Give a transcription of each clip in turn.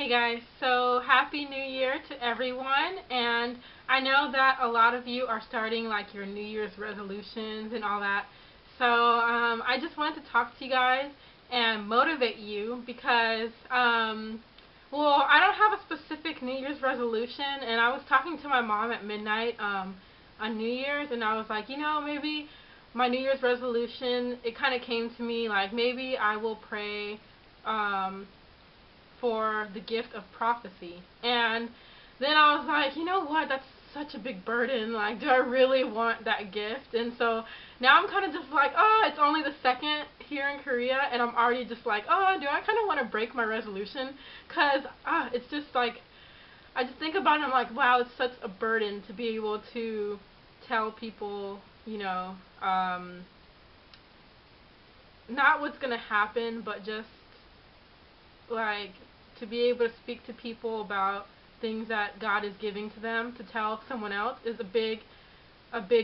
Hey guys, so Happy New Year to everyone, and I know that a lot of you are starting like your New Year's resolutions and all that, so I just wanted to talk to you guys and motivate you because, well, I don't have a specific New Year's resolution, and I was talking to my mom at midnight on New Year's, and I was like, maybe my New Year's resolution, it kind of came to me like maybe I will pray for the gift of prophecy. And then I was like, you know what, that's such a big burden. Like, do I really want that gift? And so now I'm kind of just like, oh, it's only the second here in Korea, and I'm already just like, oh, do I kind of want to break my resolution? Because it's just like, I just think about it and I'm like, wow, it's such a burden to be able to tell people, not what's going to happen, but just like to be able to speak to people about things that God is giving to them to tell someone else is a big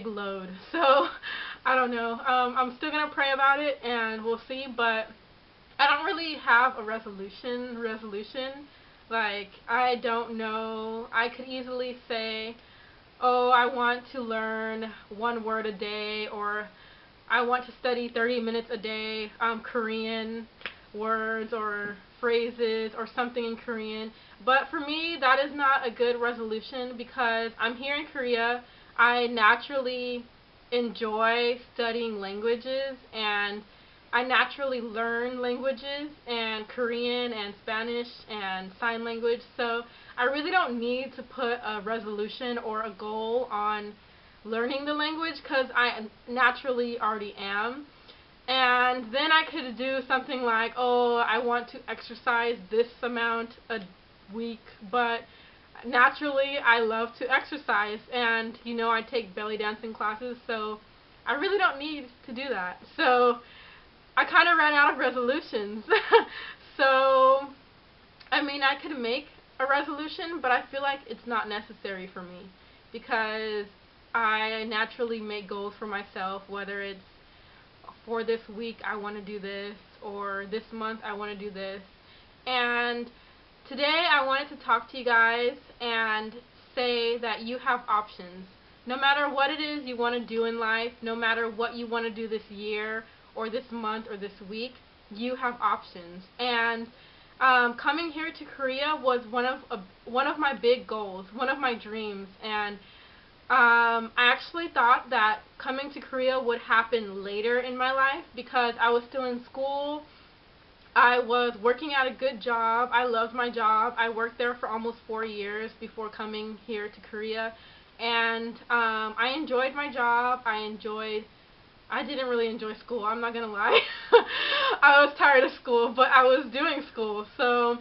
load. So I don't know. I'm still gonna pray about it and we'll see, but I don't really have a resolution. Like, I don't know. I could easily say, oh, I want to learn one word a day, or I want to study 30 minutes a day, Korean words or phrases or something in Korean. But for me, that is not a good resolution because I'm here in Korea. I naturally enjoy studying languages, and I naturally learn languages and Korean and Spanish and sign language. So I really don't need to put a resolution or a goal on learning the language because I naturally already am. And then I could do something like, oh, I want to exercise this amount a week, but naturally I love to exercise, and I take belly dancing classes, so I really don't need to do that. So I kind of ran out of resolutions. So, I mean, I could make a resolution, but I feel like it's not necessary for me because I naturally make goals for myself, whether it's for this week I want to do this, or this month I want to do this. And today I wanted to talk to you guys and say that you have options. No matter what it is you want to do in life, no matter what you want to do this year or this month or this week, you have options. And coming here to Korea was one of my big goals, one of my dreams, and I actually thought that coming to Korea would happen later in my life because I was still in school. I was working at a good job. I loved my job. I worked there for almost 4 years before coming here to Korea. And I enjoyed my job. I didn't really enjoy school, I'm not going to lie. I was tired of school, but I was doing school. So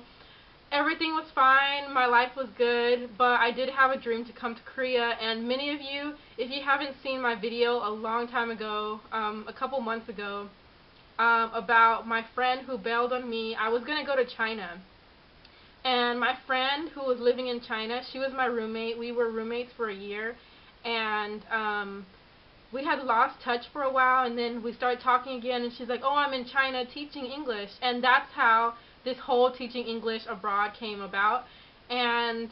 everything was fine, my life was good, but I did have a dream to come to Korea, and many of you, if you haven't seen my video a long time ago, a couple months ago, about my friend who bailed on me, I was going to go to China. And my friend who was living in China, she was my roommate. We were roommates for a year, and we had lost touch for a while, and then we started talking again, and she's like, oh, I'm in China teaching English, and that's how this whole teaching English abroad came about. And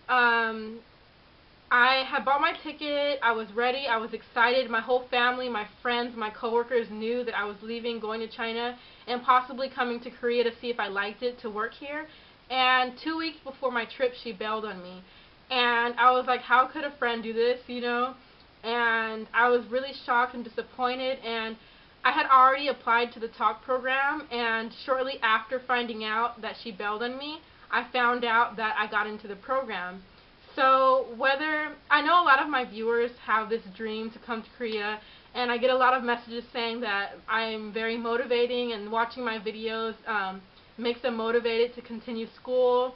I had bought my ticket, I was ready, I was excited. My whole family, my friends, my coworkers knew that I was leaving, going to China, and possibly coming to Korea to see if I liked it to work here. And 2 weeks before my trip, she bailed on me. And I was like, how could a friend do this, And I was really shocked and disappointed, and I had already applied to the talk program, and shortly after finding out that she bailed on me, I found out that I got into the program. So I know a lot of my viewers have this dream to come to Korea, and I get a lot of messages saying that I'm very motivating, and watching my videos makes them motivated to continue school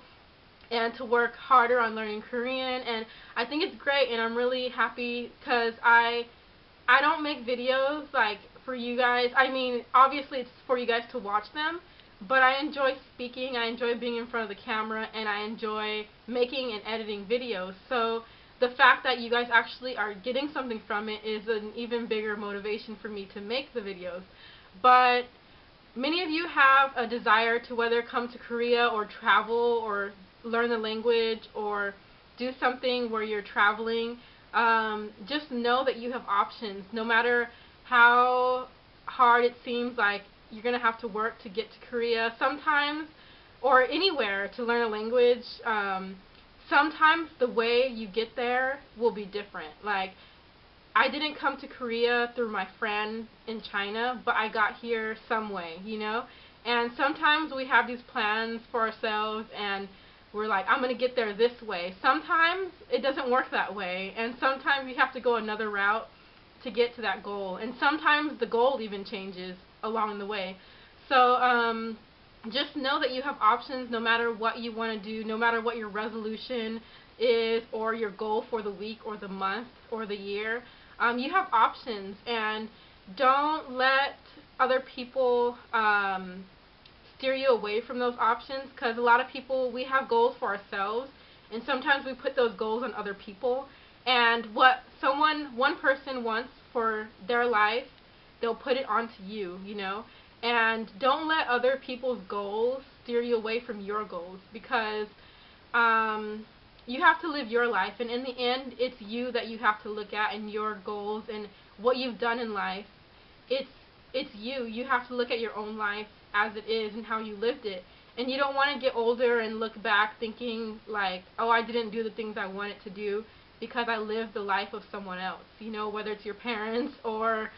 and to work harder on learning Korean, and I think it's great, and I'm really happy because I don't make videos like for you guys. I mean, obviously it's for you guys to watch them, but I enjoy speaking, I enjoy being in front of the camera, and I enjoy making and editing videos. So the fact that you guys actually are getting something from it is an even bigger motivation for me to make the videos. But many of you have a desire to whether come to Korea or travel or learn the language or do something where you're traveling. Just know that you have options. No matter how hard it seems like you're going to have to work to get to Korea sometimes, or anywhere to learn a language, sometimes the way you get there will be different. Like, I didn't come to Korea through my friend in China, but I got here some way, you know? And sometimes we have these plans for ourselves and we're like, I'm going to get there this way. Sometimes it doesn't work that way, and sometimes you have to go another route to get to that goal. And sometimes the goal even changes along the way. So just know that you have options no matter what you want to do, no matter what your resolution is or your goal for the week or the month or the year. You have options, and don't let other people steer you away from those options, because a lot of people, we have goals for ourselves, and sometimes we put those goals on other people, and what one person wants for their life, they'll put it onto you, you know. And don't let other people's goals steer you away from your goals, because you have to live your life, and in the end, it's you that you have to look at and your goals and what you've done in life. It's you. You have to look at your own life as it is and how you lived it. And you don't want to get older and look back thinking like, oh, I didn't do the things I wanted to do because I lived the life of someone else. You know, whether it's your parents or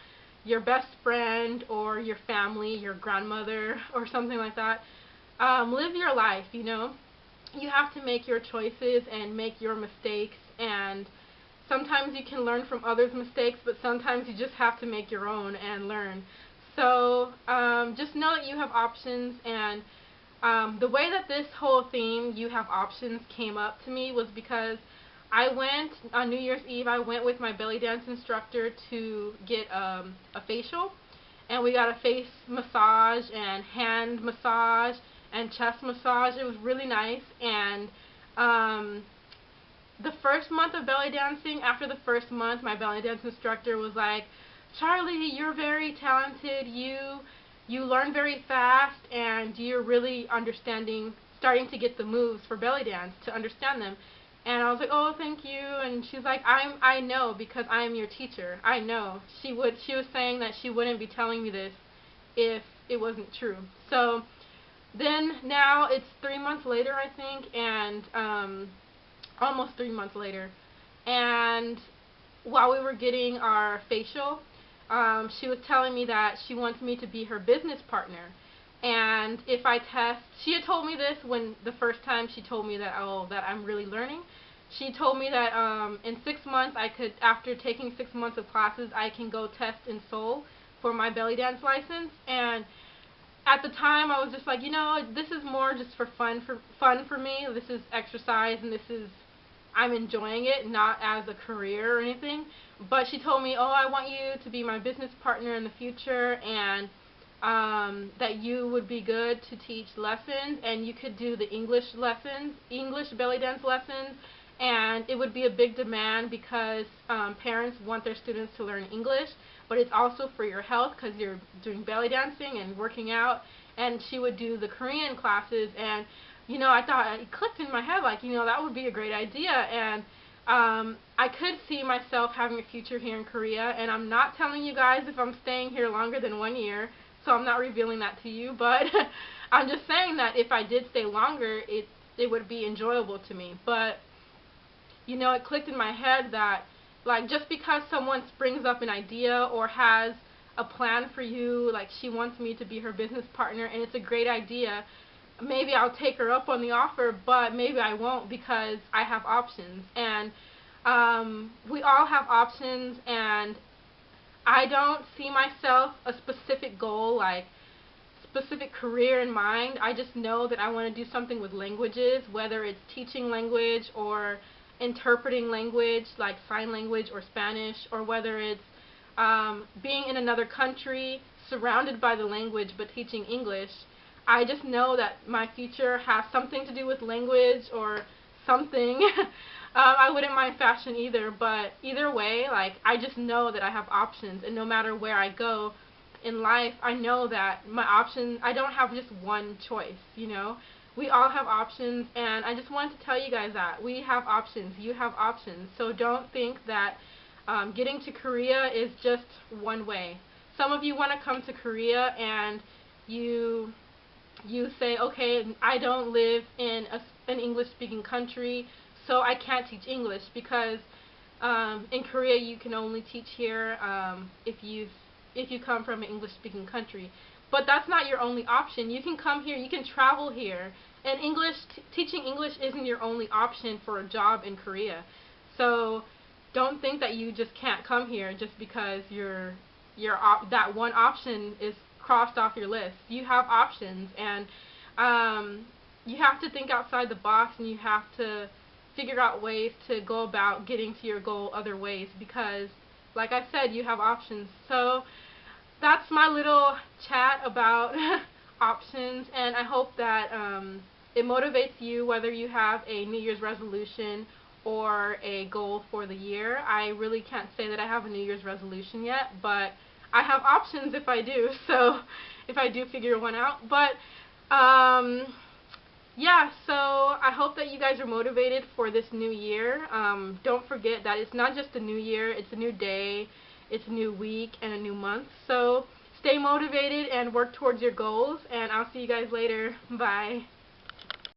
your best friend or your family, your grandmother or something like that. Live your life, you know. You have to make your choices and make your mistakes, and sometimes you can learn from others' mistakes, but sometimes you just have to make your own and learn. So just know that you have options, and the way that this whole theme, you have options, came up to me was because I went, on New Year's Eve, I went with my belly dance instructor to get a facial, and we got a face massage and hand massage and chest massage. It was really nice, and the first month of belly dancing, after the first month, my belly dance instructor was like, Charlie, you're very talented, you learn very fast, and you're really starting to get the moves for belly dance, to understand them. And I was like, oh, thank you. And she's like, I know, because I am your teacher. I know. She was saying that she wouldn't be telling me this if it wasn't true. So then now it's 3 months later, I think, and almost 3 months later. And while we were getting our facial, she was telling me that she wants me to be her business partner. And if I test, she had told me this when the first time she told me that, oh, that I'm really learning. She told me that in 6 months, after taking 6 months of classes, I can go test in Seoul for my belly dance license. And at the time, I was just like, you know, this is more just for fun for me. This is exercise, and I'm enjoying it, not as a career or anything. But she told me, oh, I want you to be my business partner in the future, and that you would be good to teach lessons, and you could do the English lessons, English belly dance lessons, and it would be a big demand because parents want their students to learn English, but it's also for your health because you're doing belly dancing and working out. And she would do the Korean classes, and you know, I thought, it clicked in my head, like, you know, that would be a great idea. And I could see myself having a future here in Korea, and I'm not telling you guys if I'm staying here longer than 1 year, so I'm not revealing that to you, but I'm just saying that if I did stay longer, it would be enjoyable to me. But, you know, it clicked in my head that, like, just because someone springs up an idea or has a plan for you, like she wants me to be her business partner, and it's a great idea, maybe I'll take her up on the offer, but maybe I won't, because I have options. And we all have options, and I don't see myself a specific goal, like specific career in mind. I just know that I want to do something with languages, whether it's teaching language or interpreting language, like sign language or Spanish, or whether it's being in another country surrounded by the language but teaching English. I just know that my future has something to do with language or something. I wouldn't mind fashion either, but either way, like, I just know that I have options, and no matter where I go, in life, I know that my options, I don't have just one choice, you know. We all have options, and I just wanted to tell you guys that. We have options. You have options. So don't think that getting to Korea is just one way. Some of you want to come to Korea and you say, okay, I don't live in an English-speaking country, so I can't teach English because in Korea you can only teach here if you come from an English-speaking country. But that's not your only option. You can come here, you can travel here, and teaching English isn't your only option for a job in Korea. So don't think that you just can't come here just because that one option is crossed off your list. You have options, and you have to think outside the box, and you have to figure out ways to go about getting to your goal other ways, because like I said, you have options. So that's my little chat about options, and I hope that it motivates you, whether you have a New Year's resolution or a goal for the year. I really can't say that I have a New Year's resolution yet, but I have options if I do, so if I do figure one out. But yeah, so I hope that you guys are motivated for this new year. Don't forget that it's not just a new year, it's a new day, it's a new week, and a new month. So stay motivated and work towards your goals, and I'll see you guys later. Bye.